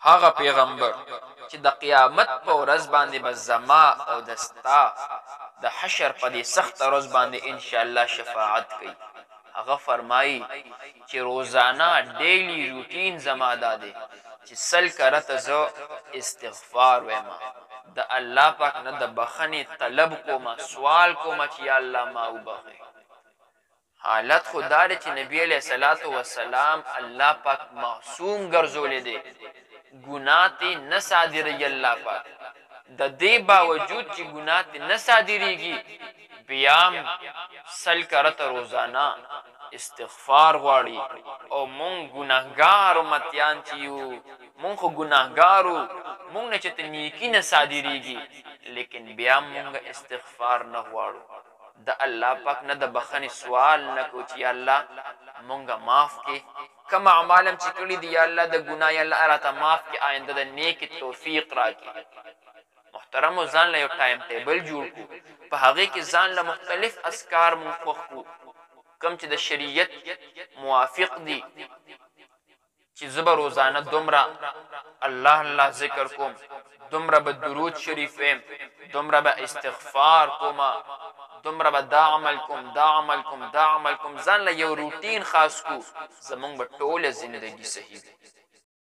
هغه پیغمبر چې د قیامت په ورځ باندې به زما او د ستا د حشر په دې سخته ورځ باندې انشاءالله شفاعت کوي هغه فرمایي چې روزانه ډیلی روټین زما دا دی چې سل کرته زه استغفار ویما د الله پاک نه د بخښنې طلب کومه سوال کومه چې یا الله ما وبخئ حالت خو دا دی چې نبی علیه صلات وسلام الله پاک معصوم ګرځولی دی ګناه تې نه صادروي الله پاک د دې باوجود چې ګناه تې نه صادریږي بیا هم سل کرته روزانه استغفار غواړي او مونږ ګناهګار امتیان چې یو مونږ خو ګناهګارو مونږ نه چې ته نیکي نه صادریږي لیکن بیا مونږ استغفار نه غواړو د الله پاک نه د بخښنې سوال نه کوو چې یا الله مونږه معاف کړې کوم اعمال هم چې کړي دي یا الله د ګناه یا الله راته معاف کړي آینده د نیکې توفیق راکړي محترمو ځان له یو ټایم ټیبل جوړ کړو په هغې کې ځان له مختلف اذکار مونږ خوښ کړو کوم چې د شریعت موافق دي چې زه به روزانه دومره الله الله ذکر کوم دومره به درود شریف ویم دومره به استغفار کومه دومره به دا عمل کوم دا عمل کوم دا عمل کوم ځان له یو روټین خاص کو زمونږ به ټوله زندگی صحیح